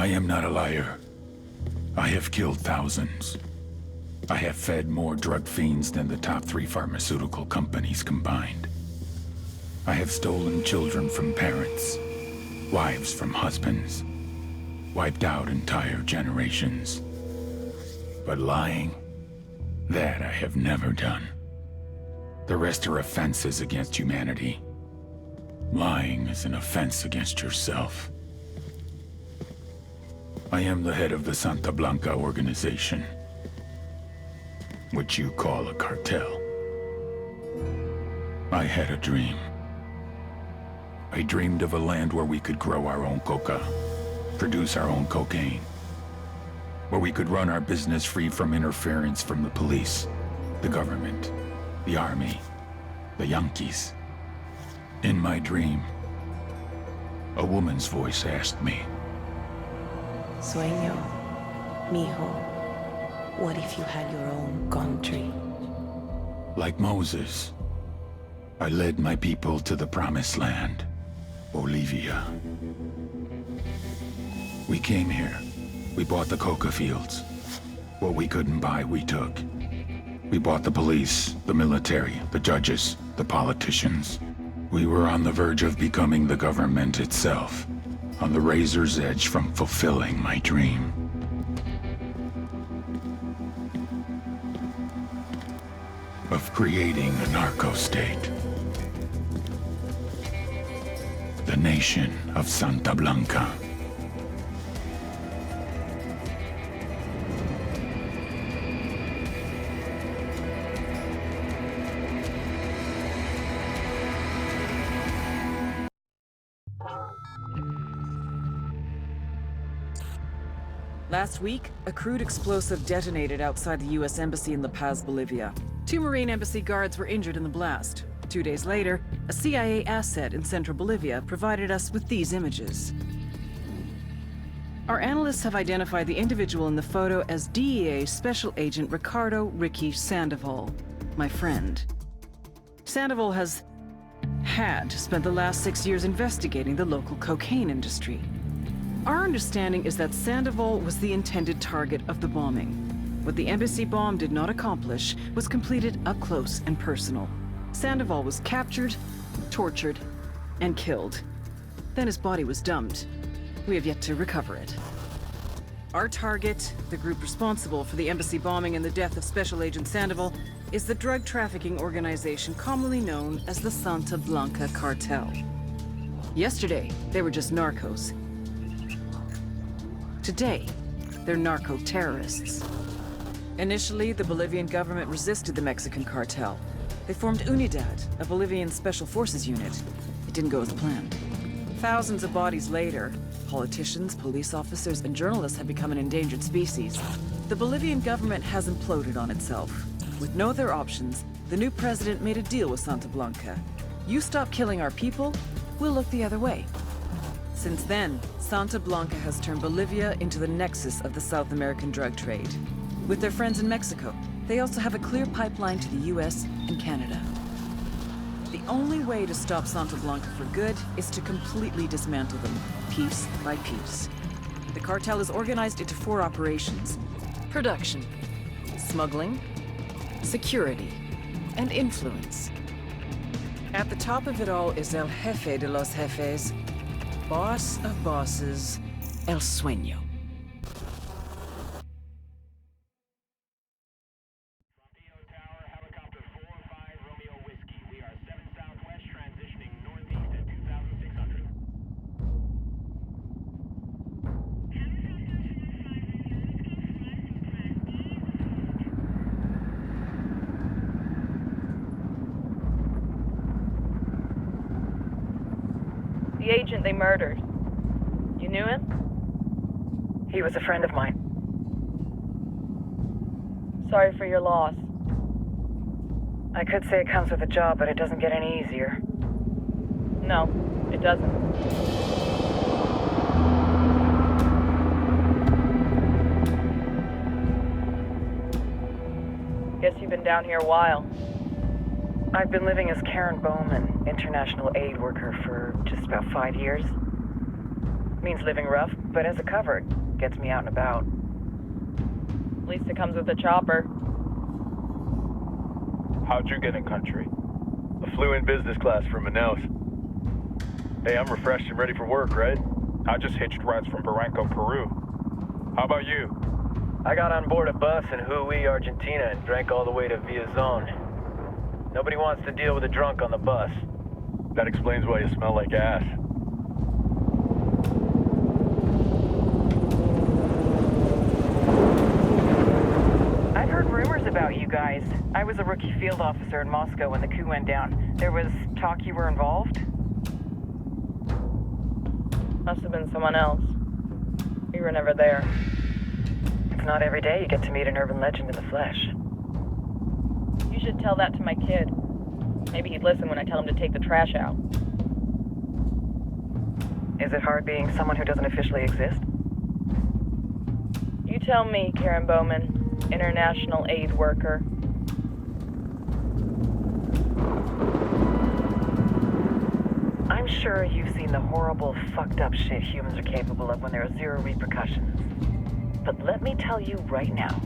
I am not a liar. I have killed thousands. I have fed more drug fiends than the top 3 pharmaceutical companies combined. I have stolen children from parents, wives from husbands, wiped out entire generations. But lying, that I have never done. The rest are offenses against humanity. Lying is an offense against yourself. I am the head of the Santa Blanca organization, which you call a cartel. I had a dream. I dreamed of a land where we could grow our own coca, produce our own cocaine, where we could run our business free from interference from the police, the government, the army, the Yankees. In my dream, a woman's voice asked me, Sueño, mijo, what if you had your own country? Like Moses, I led my people to the promised land, Bolivia. We came here. We bought the coca fields. What we couldn't buy, we took. We bought the police, the military, the judges, the politicians. We were on the verge of becoming the government itself, on the razor's edge from fulfilling my dream. Of creating a narco-state. The nation of Santa Blanca. Last week, a crude explosive detonated outside the U.S. Embassy in La Paz, Bolivia. 2 Marine Embassy guards were injured in the blast. 2 days later, a CIA asset in central Bolivia provided us with these images. Our analysts have identified the individual in the photo as DEA Special Agent Ricardo Ricky Sandoval, my friend. Sandoval had spent the last 6 years investigating the local cocaine industry. Our understanding is that Sandoval was the intended target of the bombing. What the embassy bomb did not accomplish was completed up close and personal. Sandoval was captured, tortured, and killed. Then his body was dumped. We have yet to recover it. Our target, the group responsible for the embassy bombing and the death of Special Agent Sandoval, is the drug trafficking organization commonly known as the Santa Blanca Cartel. Yesterday, they were just narcos. Today, they're narco-terrorists. Initially, the Bolivian government resisted the Mexican cartel. They formed UNIDAD, a Bolivian special forces unit. It didn't go as planned. Thousands of bodies later, politicians, police officers, and journalists have become an endangered species. The Bolivian government has imploded on itself. With no other options, the new president made a deal with Santa Blanca. You stop killing our people, we'll look the other way. Since then, Santa Blanca has turned Bolivia into the nexus of the South American drug trade. With their friends in Mexico, they also have a clear pipeline to the US and Canada. The only way to stop Santa Blanca for good is to completely dismantle them, piece by piece. The cartel is organized into 4 operations: production, smuggling, security, and influence. At the top of it all is El Jefe de los Jefes, boss of bosses, El Sueño. Tower, helicopter 45 Romeo Whiskey. We are 7 Southwest, transitioning northeast at 2,600. The agent they murdered. You knew him? He was a friend of mine. Sorry for your loss. I could say it comes with a job, but it doesn't get any easier. No, it doesn't. Guess you've been down here a while. I've been living as Karen Bowman, international aid worker, for just about 5 years. Means living rough, but as a cover, gets me out and about. At least it comes with a chopper. How'd you get in country? I flew in business class from Manaus. Hey, I'm refreshed and ready for work, right? I just hitched rides from Barranco, Peru. How about you? I got on board a bus in Hui, Argentina, and drank all the way to Villazon. Nobody wants to deal with a drunk on the bus. That explains why you smell like ass. I've heard rumors about you guys. I was a rookie field officer in Moscow when the coup went down. There was talk you were involved? Must have been someone else. We were never there. It's not every day you get to meet an urban legend in the flesh. You should tell that to my kid. Maybe he'd listen when I tell him to take the trash out. Is it hard being someone who doesn't officially exist? You tell me, Karen Bowman, international aid worker. I'm sure you've seen the horrible, fucked up shit humans are capable of when there are zero repercussions. But let me tell you right now,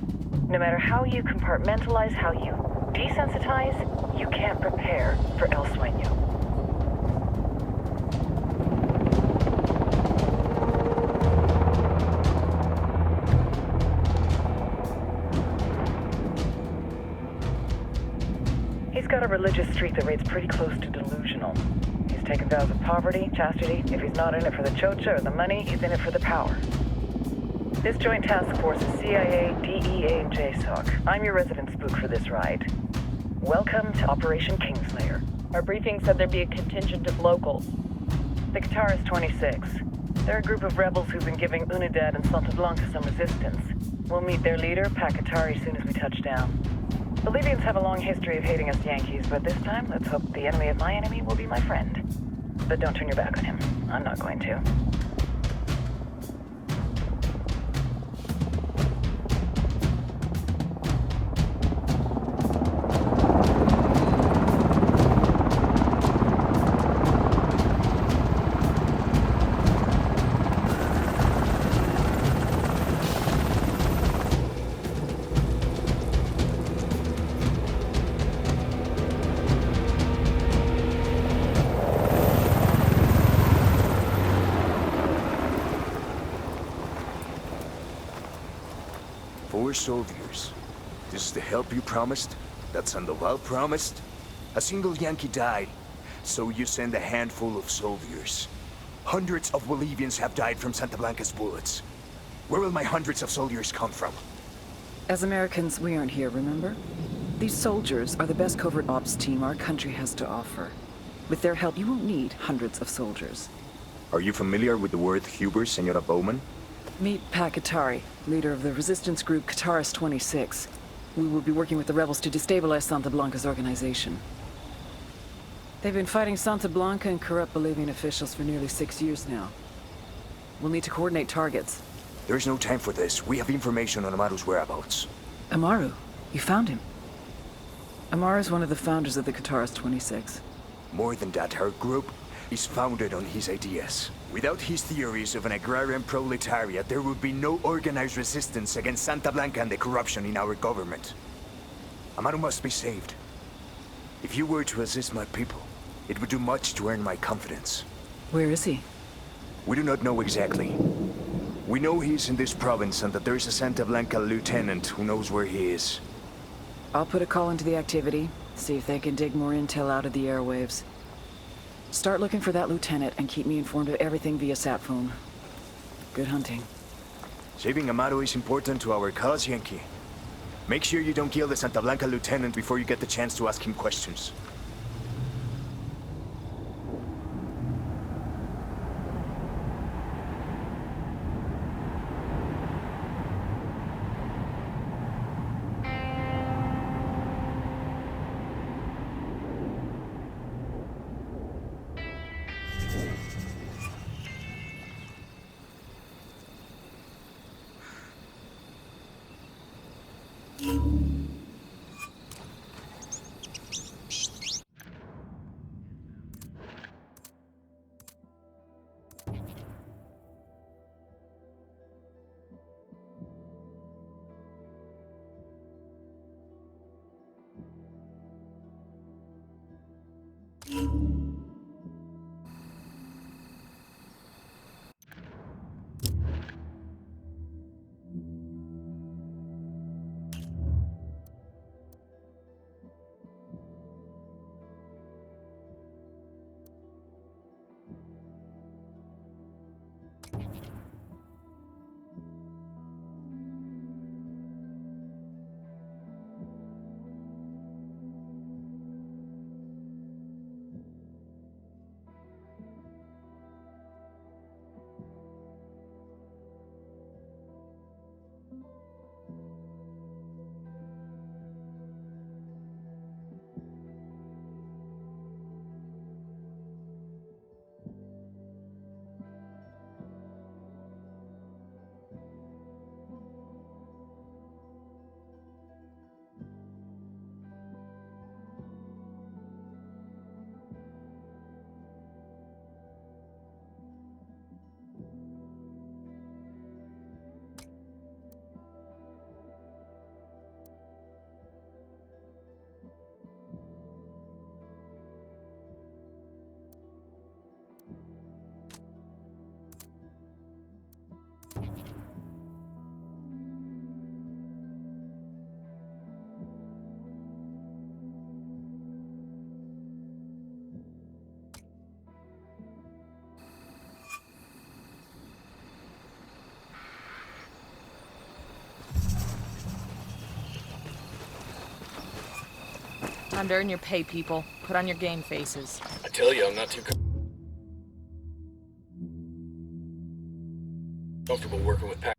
no matter how you compartmentalize, how you desensitize, you can't prepare for El Sueño. He's got a religious streak that rates pretty close to delusional. He's taken vows of poverty, chastity. If he's not in it for the chocha or the money, he's in it for the power. This joint task force is CIA, DEA, and JSOC. I'm your resident spook for this ride. Welcome to Operation Kingslayer. Our briefing said there'd be a contingent of locals. The Qatar is 26. They're a group of rebels who've been giving Unidad and Santa Blanca some resistance. We'll meet their leader, Pakatari, as soon as we touch down. The Libyans have a long history of hating us Yankees, but this time, let's hope the enemy of my enemy will be my friend. But don't turn your back on him. I'm not going to. Four soldiers. This is the help you promised? That Sandoval promised? A single Yankee died, so you send a handful of soldiers. Hundreds of Bolivians have died from Santa Blanca's bullets. Where will my hundreds of soldiers come from? As Americans, we aren't here, remember? These soldiers are the best covert ops team our country has to offer. With their help, you won't need hundreds of soldiers. Are you familiar with the word Huber, Senora Bowman? Meet Pakatari, leader of the resistance group Qatar's 26. We will be working with the rebels to destabilize Santa Blanca's organization. They've been fighting Santa Blanca and corrupt Bolivian officials for nearly 6 years now. We'll need to coordinate targets. There's no time for this. We have information on Amaru's whereabouts. Amaru? You found him? Amaru is one of the founders of the Qatar's 26. More than that, her group is founded on his ideas. Without his theories of an agrarian proletariat, there would be no organized resistance against Santa Blanca and the corruption in our government. Amaru must be saved. If you were to assist my people, it would do much to earn my confidence. Where is he? We do not know exactly. We know he's in this province and that there is a Santa Blanca lieutenant who knows where he is. I'll put a call into the activity, see if they can dig more intel out of the airwaves. Start looking for that lieutenant and keep me informed of everything via sat phone. Good hunting. Saving Amaru is important to our cause, Yankee. Make sure you don't kill the Santa Blanca lieutenant before you get the chance to ask him questions. Time to earn your pay, people. Put on your game faces. I tell you, I'm not too comfortable working with pack.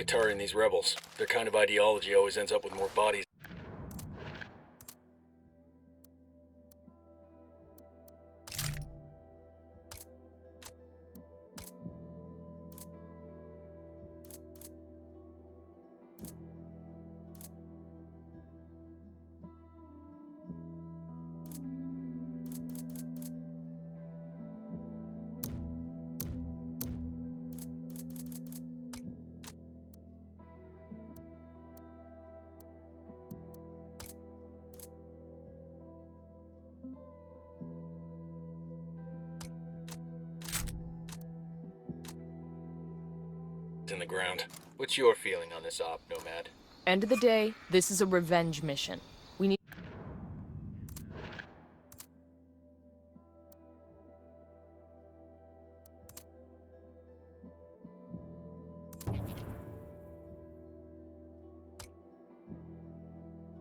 Qatar and these rebels. Their kind of ideology always ends up with more bodies. in the ground. What's your feeling on this op, Nomad? End of the day, this is a revenge mission. We need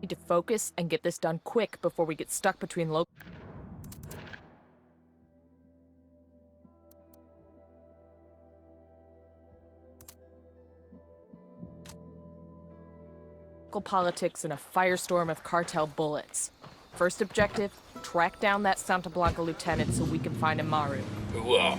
to focus and get this done quick before we get stuck between local politics and a firestorm of cartel bullets. First objective, track down that Santa Blanca lieutenant so we can find Amaru. Ooh,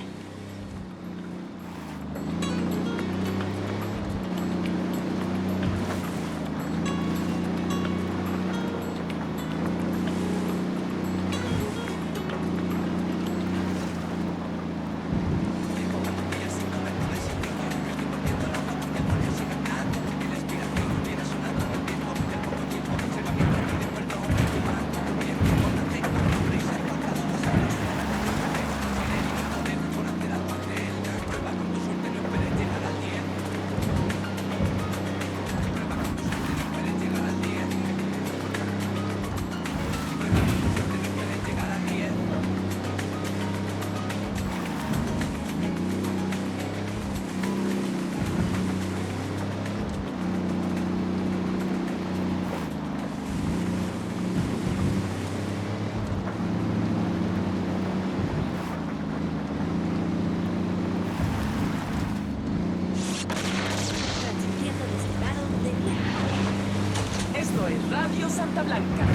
Esto es Radio Santa Blanca.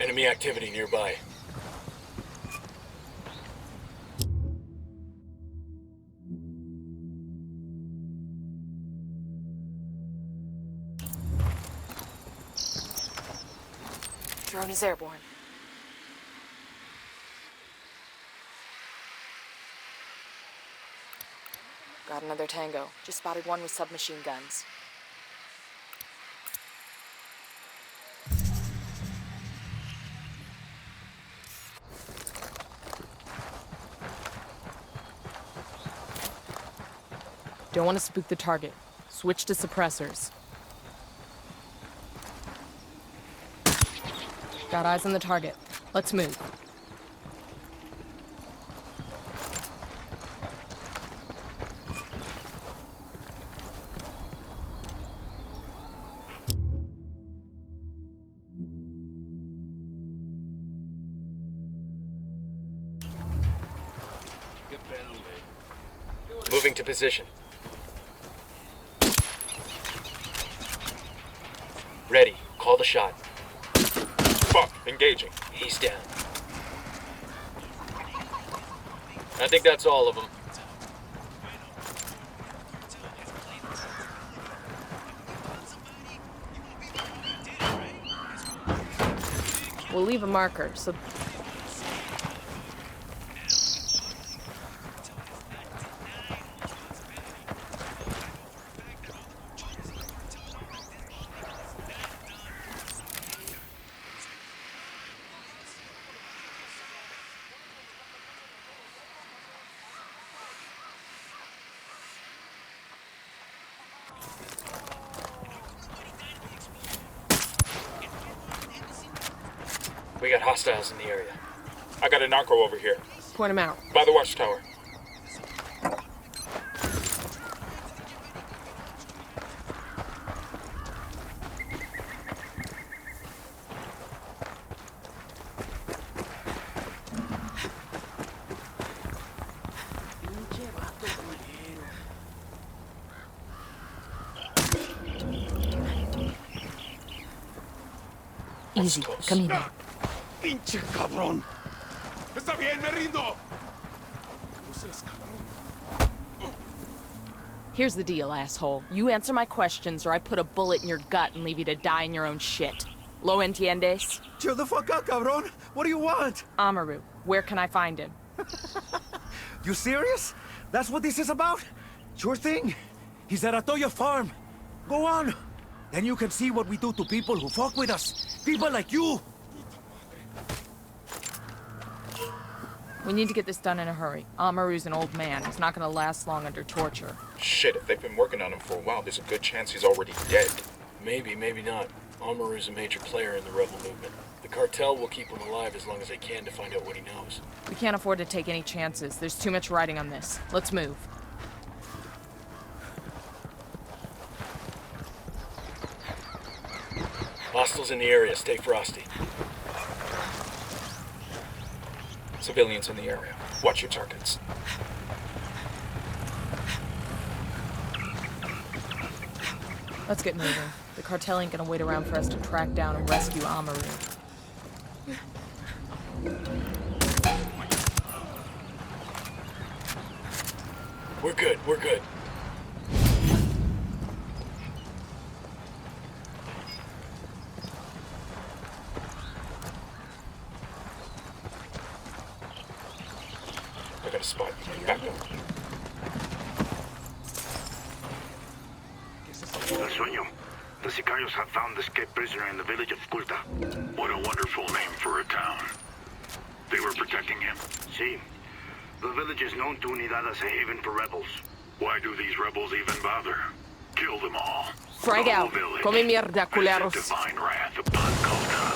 enemy activity nearby. Drone is airborne. Got another tango. Just spotted one with submachine guns. Don't want to spook the target. Switch to suppressors. Got eyes on the target. Let's move. Moving to position. Ready. Call the shot. Fuck, engaging. He's down. I think that's all of them. We'll leave a marker, so... We got hostiles in the area. I got a narco over here, Point him out. by the watchtower. Easy. Camino. ¡Pinche cabrón! ¡Está bien, me rindo! Here's the deal, asshole. You answer my questions or I put a bullet in your gut and leave you to die in your own shit. Lo entiendes? Chill the fuck out, cabron. What do you want? Amaru, where can I find him? You serious? That's what this is about? Sure thing. He's at Atoya Farm. Go on. Then you can see what we do to people who fuck with us. People like you. We need to get this done in a hurry. Amaru's an old man. He's not gonna last long under torture. Shit, if they've been working on him for a while, there's a good chance he's already dead. Maybe, maybe not. Amaru's a major player in the rebel movement. The cartel will keep him alive as long as they can to find out what he knows. We can't afford to take any chances. There's too much riding on this. Let's move. Hostiles in the area. Stay frosty. Civilians in the area. Watch your targets. Let's get moving. The cartel ain't gonna wait around for us to track down and rescue Amaru. We're good, we're good. I got a spot. Back up. El sueño. The Sicarios have found the escaped prisoner in the village of Culta. What a wonderful name for a town. They were protecting him? See. The village is known to Unidad as a haven for rebels. Why do these rebels even bother? Kill them all. Frag The whole out. village. Come mierda, culeros. Set divine wrath upon Culta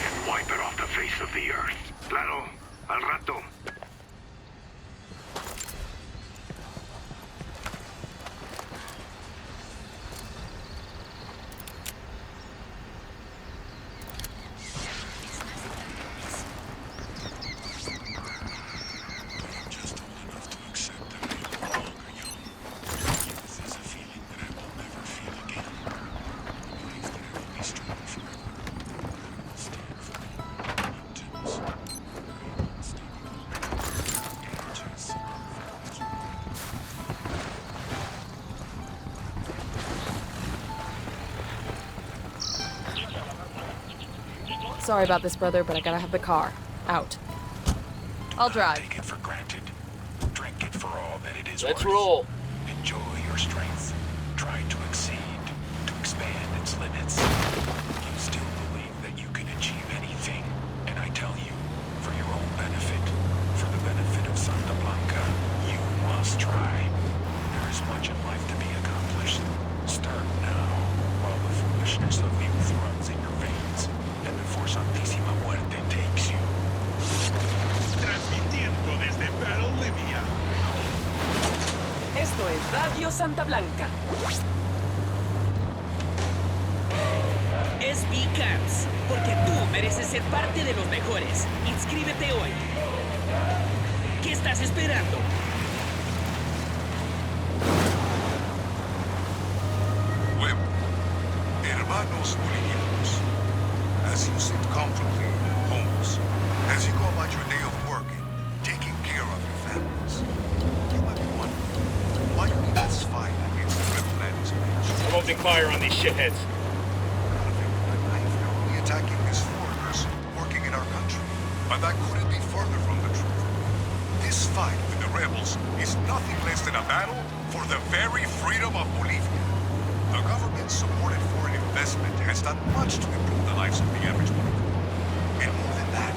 and wipe it off the face of the earth. Claro. Al rato. Sorry about this, brother, but I gotta have the car. Out. I'll drive. Take it for granted. Drink it for all that it is Let's worth. roll. Enjoy your strength. Try to exceed, to expand its limits. You still believe that you can achieve anything, and I tell you, for your own benefit, for the benefit of Santa Blanca, you must try. There is much in life to be accomplished. Start now, while the foolishness of youth runs in your veins, and before Santísima Muerte takes you. Transmitiendo desde Battle Libya. Esto es Radio Santa Blanca. SB Camps, porque tú mereces ser parte de los mejores. Inscríbete hoy. ¿Qué estás esperando? Pueblo, hermanos bolivianos, as you sit comfortably in your homes, as you go about your day of work and taking care of your families, you might be wondering, why do we not fight against the WILDLANDs? I'm opening fire on these shitheads. They're only attacking these foreigners working in our country, but that couldn't be further from the truth. This fight with the rebels is nothing less than a battle for the very freedom of Bolivia. The government-supported foreign investment has done much to improve the lives of the average Bolivian. And more than that,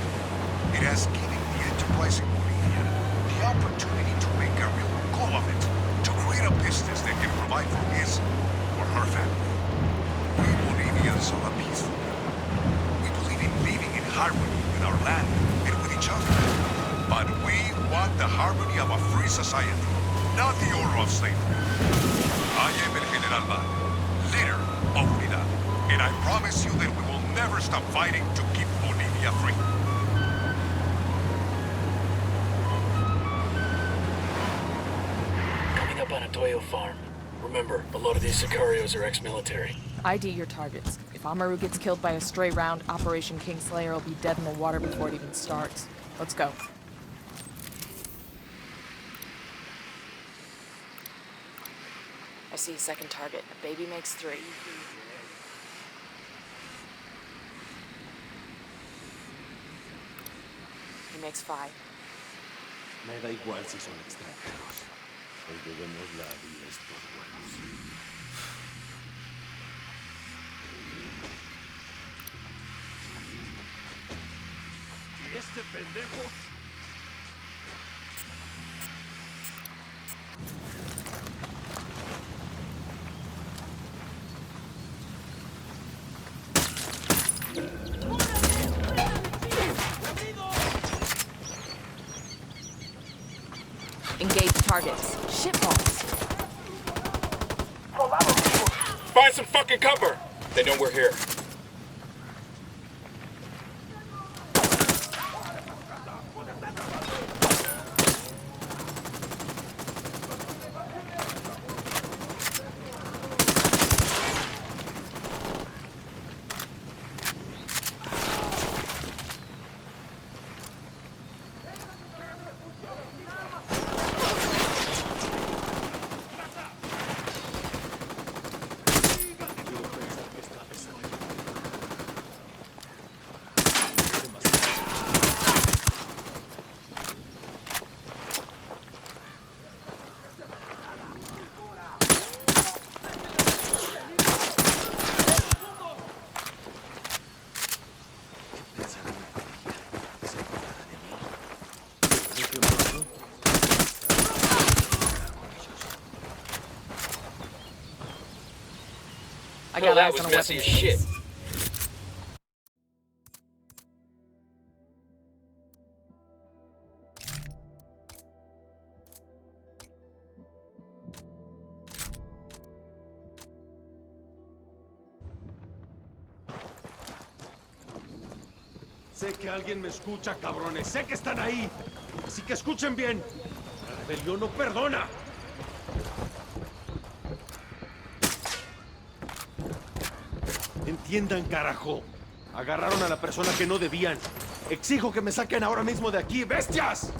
it has given the enterprising Bolivian the opportunity to make a real go of it, to create a business that can provide for his or her family. We Bolivians are a peaceful people. We believe in living in harmony with our land and with each other. But we want the harmony of a free society, not the order of slavery. I am El General Van, leader of Unidad, and I promise you that we will never stop fighting to keep Bolivia free. Coming up on Atoyo Farm. Remember, a lot of these Sicarios are ex-military. ID your targets. If Amaru gets killed by a stray round, Operation Kingslayer will be dead in the water before it even starts. Let's go. I see a second target. A baby makes 3. He makes 5. Me da igual si son extranjeros. Hoy debemos la vida a estos huevos. ¿Y este pendejo? Engage targets. Shitballs. Find some fucking cover! They know we're here. I got that eyes was on a messy weapons as shit. case. Sé que alguien me escucha, cabrones. Sé que están ahí. Así que escuchen bien. La rebelión no perdona. Entiendan, carajo. Agarraron a la persona que no debían. Exijo que me saquen ahora mismo de aquí, bestias.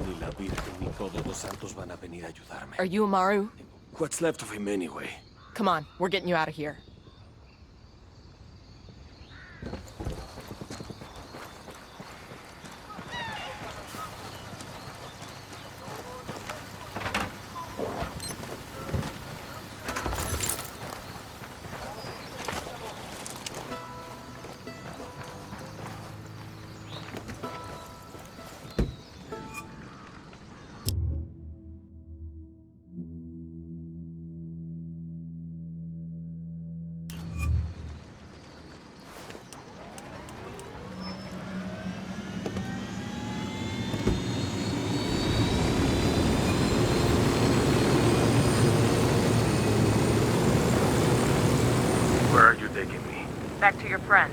Ni la Virgen ni todos los santos van a venir a ayudarme. Are you Amaru? What's left of him anyway? Come on, we're getting you out of here. Where are you taking me? Back to your friends.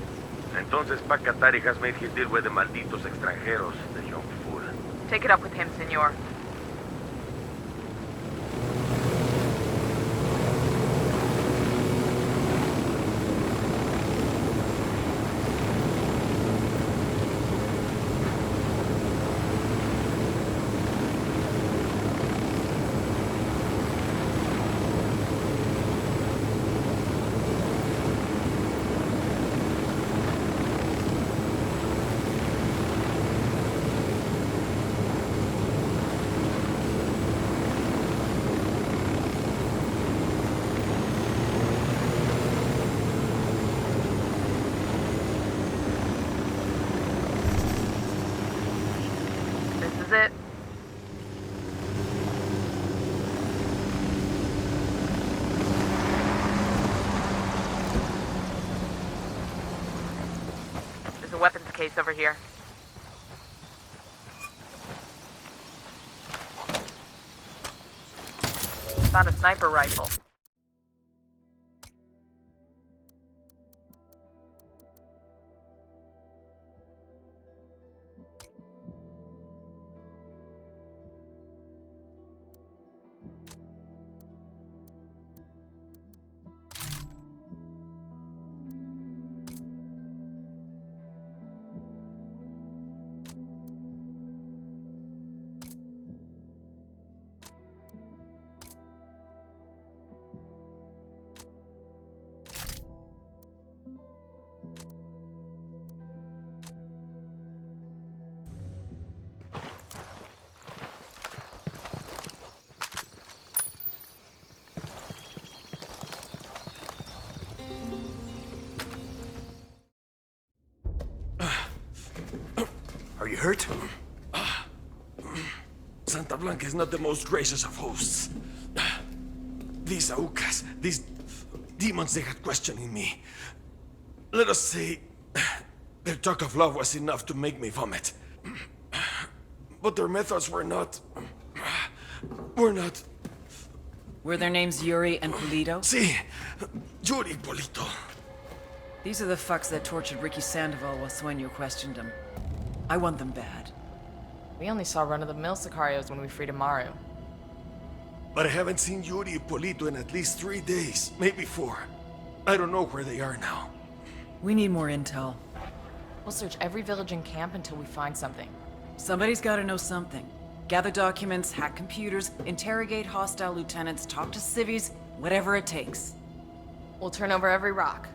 Entonces Pacatari has made his deal with the malditos extranjeros, the young fool. Take it up with him, senor. case over here. Found a sniper rifle. Are you hurt? Santa Blanca is not the most gracious of hosts. These Aucas, these demons, they had questioning me. Let us say, their talk of love was enough to make me vomit. But their methods were not... Were their names Yuri and Polito? Si, Yuri Polito. These are the fucks that tortured Ricky Sandoval while Sueño questioned him. I want them bad. We only saw run-of-the-mill Sicarios when we freed Amaru. But I haven't seen Yuri and Polito in at least 3 days, maybe 4. I don't know where they are now. We need more intel. We'll search every village and camp until we find something. Somebody's gotta know something. Gather documents, hack computers, interrogate hostile lieutenants, talk to civvies, whatever it takes. We'll turn over every rock.